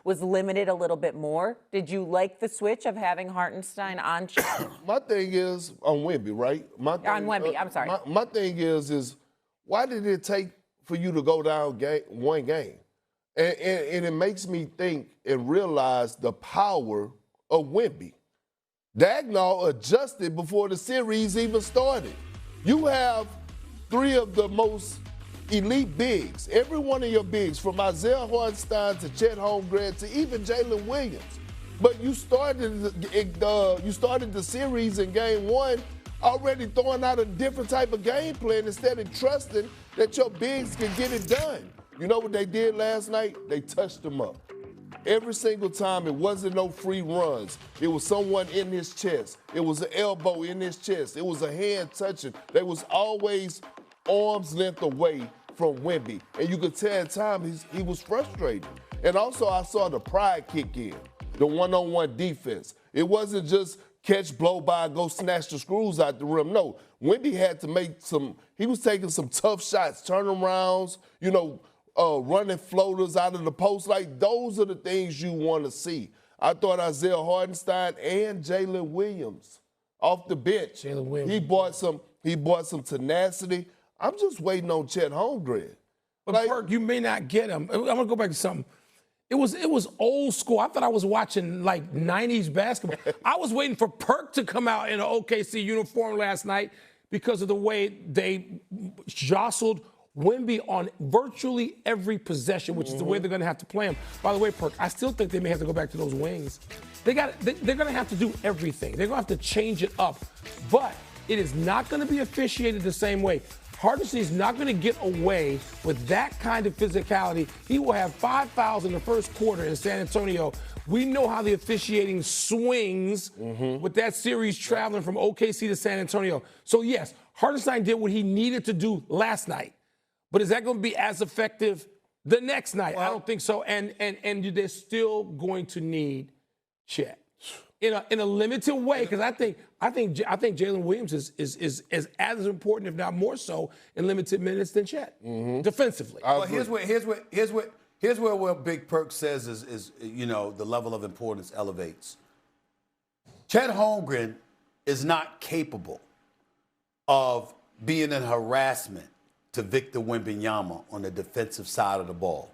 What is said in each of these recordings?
was limited a little bit more. Did you like the switch of having Hartenstein on Chet? My thing is on Wemby, right? On Wemby, I'm sorry. My thing is why did it take for you to go down one game? And it makes me think and realize the power of Wemby. Dagnall adjusted before the series even started. You have three of the most elite bigs. Every one of your bigs, from Isaiah Hartenstein to Chet Holmgren to even Jalen Williams. But you started the series in game one already throwing out a different type of game plan instead of trusting that your bigs can get it done. You know what they did last night? They touched them up. Every single time, it wasn't no free runs. It was someone in his chest. It was an elbow in his chest. It was a hand touching. They was always arm's length away from Wemby. And you could tell at times he was frustrated. And also, I saw the pride kick in, the one-on-one defense. It wasn't just catch, blow by, go snatch the screws out the rim. No, Wemby had to he was taking some tough shots, turnarounds, running floaters out of the post. Like, those are the things you want to see. I thought Isaiah Hartenstein and Jalen Williams off the bench. He brought some tenacity. I'm just waiting on Chet Holmgren. But Perk, you may not get him. I'm gonna go back to something. It was old school. I thought I was watching like 90s basketball. I was waiting for Perk to come out in an OKC uniform last night because of the way they jostled Wemby on virtually every possession, which is the way they're going to have to play him. By the way, Perk, I still think they may have to go back to those wings. They're going to have to do everything. They're going to have to change it up. But it is not going to be officiated the same way. Hartenstein is not going to get away with that kind of physicality. He will have 5 fouls in the first quarter in San Antonio. We know how the officiating swings with that series traveling from OKC to San Antonio. So, yes, Hartenstein did what he needed to do last night. But is that going to be as effective the next night? Well, I don't think so. And they're still going to need Chet in a limited way, because I think Jalen Williams is as important, if not more so, in limited minutes than Chet defensively. Well, here's where what Big Perk says is the level of importance elevates. Chet Holmgren is not capable of being in harassment to Victor Wembanyama on the defensive side of the ball.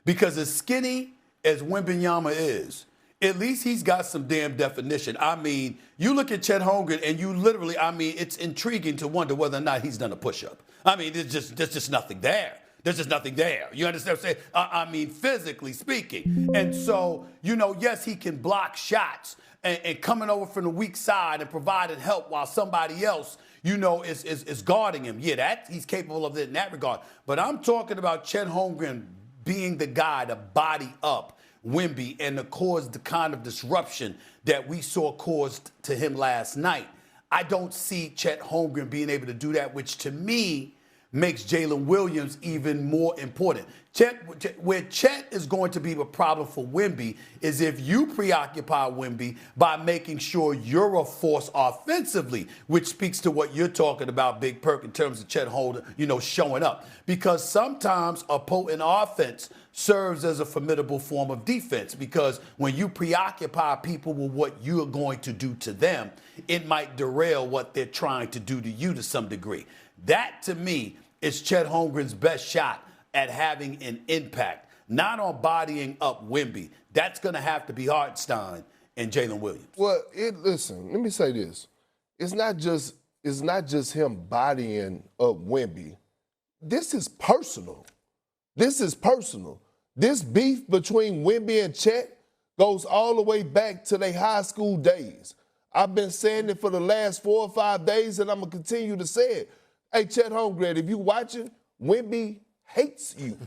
Because as skinny as Wembanyama is, at least he's got some damn definition. I mean, you look at Chet Holmgren and you literally, it's intriguing to wonder whether or not he's done a push-up. I mean, there's just nothing there. There's just nothing there. You understand what I'm saying? Physically speaking. And so, yes, he can block shots and coming over from the weak side and providing help while somebody else is guarding him. Yeah, that he's capable of it in that regard. But I'm talking about Chet Holmgren being the guy to body up Wemby and to cause the kind of disruption that we saw caused to him last night. I don't see Chet Holmgren being able to do that, which to me makes Jalen Williams even more important. Where Chet is going to be a problem for Wemby is if you preoccupy Wemby by making sure you're a force offensively, which speaks to what you're talking about, Big Perk, in terms of Chet Holmgren, showing up. Because sometimes a potent offense serves as a formidable form of defense, because when you preoccupy people with what you're going to do to them, it might derail what they're trying to do to you to some degree. That, to me, is Chet Holmgren's best shot at having an impact, not on bodying up Wemby. That's going to have to be Hartenstein and Jalen Williams. Well, listen, let me say this. It's not just him bodying up Wemby. This is personal. This beef between Wemby and Chet goes all the way back to their high school days. I've been saying it for the last 4 or 5 days, and I'm going to continue to say it. Hey, Chet Holmgren, if you watching, Wemby hates you.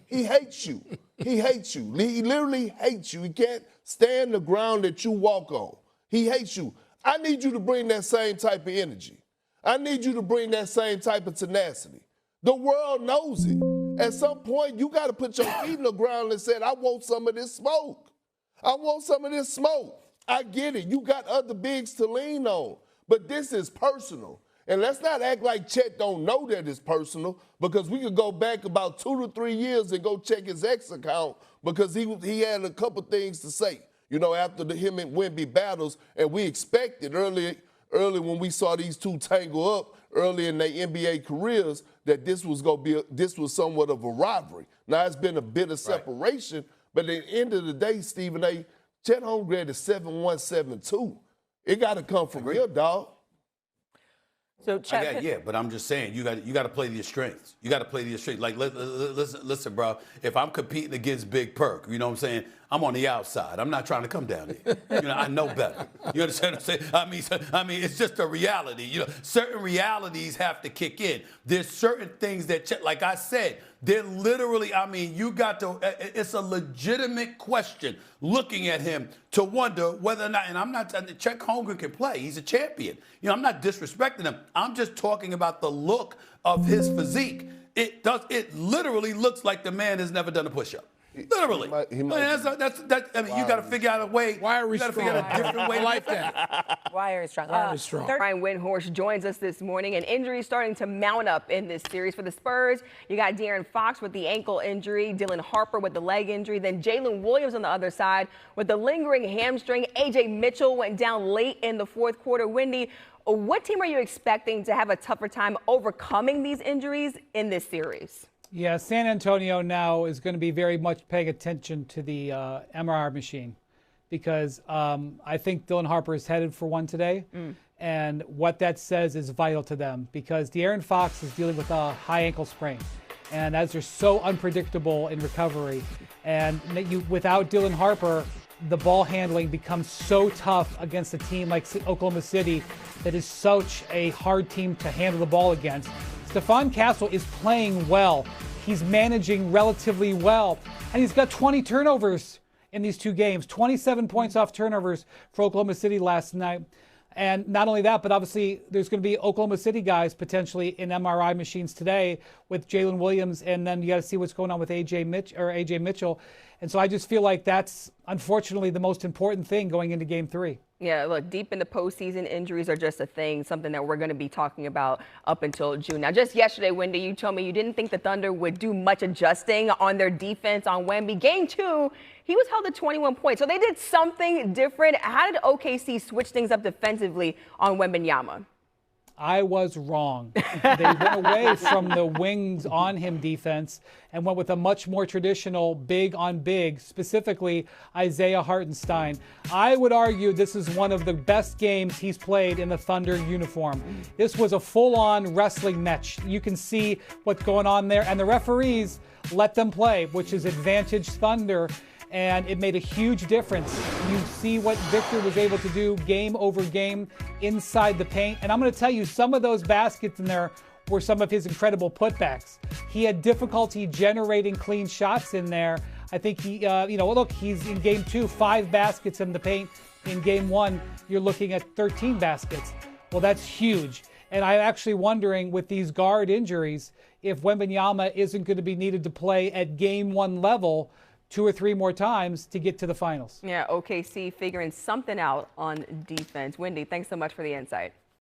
He hates you. He hates you. He literally hates you. He can't stand the ground that you walk on. He hates you. I need you to bring that same type of energy. I need you to bring that same type of tenacity. The world knows it. At some point, you got to put your feet in the ground and say, I want some of this smoke. I want some of this smoke. I get it. You got other bigs to lean on. But this is personal. And let's not act like Chet don't know that it's personal, because we could go back about 2 to 3 years and go check his X account, because he had a couple things to say, after him and Wemby battles, and we expected early when we saw these two tangle up early in their NBA careers that this was somewhat of a rivalry. Now it's been a bit of separation, but at the end of the day, Stephen A., Chet Holmgren is 7'1", 7'2". It got to come from here, dog. So Chet, but I'm just saying you got to play to your strengths. You got to play to your strengths. Like listen, bro. If I'm competing against Big Perk, you know what I'm saying? I'm on the outside. I'm not trying to come down here. I know better. You understand what I'm saying? I mean, it's just a reality. Certain realities have to kick in. There's certain things that, like I said, they're literally. I mean, you got to. It's a legitimate question looking at him to wonder whether or not. And I'm not. Chet Holmgren can play. He's a champion. I'm not disrespecting him. I'm just talking about the look of his physique. It literally looks like the man has never done a push-up. Literally. You got to figure out a way. Wire is strong. Figure out a different way. I like that. Wire is strong. Wire is strong. Brian Windhorst joins us this morning, and injuries starting to mount up in this series for the Spurs. You got De'Aaron Fox with the ankle injury, Dylan Harper with the leg injury, then Jalen Williams on the other side with the lingering hamstring. A.J. Mitchell went down late in the fourth quarter. Wendy, what team are you expecting to have a tougher time overcoming these injuries in this series? Yeah, San Antonio now is going to be very much paying attention to the MRI machine, because I think Dylan Harper is headed for one today. And what that says is vital to them, because De'Aaron Fox is dealing with a high ankle sprain. And as they're so unpredictable in recovery, and without Dylan Harper, the ball handling becomes so tough against a team like Oklahoma City that is such a hard team to handle the ball against. Stephon Castle is playing well. He's managing relatively well. And he's got 20 turnovers in these two games, 27 points off turnovers for Oklahoma City last night. And not only that, but obviously there's going to be Oklahoma City guys potentially in MRI machines today with Jalen Williams, and then you got to see what's going on with AJ Mitchell. And so I just feel like that's unfortunately the most important thing going into Game 3. Yeah, look, deep in the postseason, injuries are just a thing, something that we're going to be talking about up until June. Now, just yesterday, Wendy, you told me you didn't think the Thunder would do much adjusting on their defense on Wemby. Game 2, he was held to 21 points. So they did something different. How did OKC switch things up defensively on Wembanyama? I was wrong. They went away from the wings on him defense and went with a much more traditional big on big, specifically Isaiah Hartenstein. I would argue this is one of the best games he's played in the Thunder uniform. This was a full-on wrestling match. You can see what's going on there, and the referees let them play, which is advantage Thunder. And it made a huge difference. You see what Victor was able to do game over game inside the paint. And I'm going to tell you, some of those baskets in there were some of his incredible putbacks. He had difficulty generating clean shots in there. I think he, look, he's in Game 2, 5 baskets in the paint. In Game 1, you're looking at 13 baskets. Well, that's huge. And I'm actually wondering, with these guard injuries, if Wembanyama isn't going to be needed to play at Game 1 level 2 or 3 more times to get to the finals. Yeah, OKC figuring something out on defense. Wendy, thanks so much for the insight.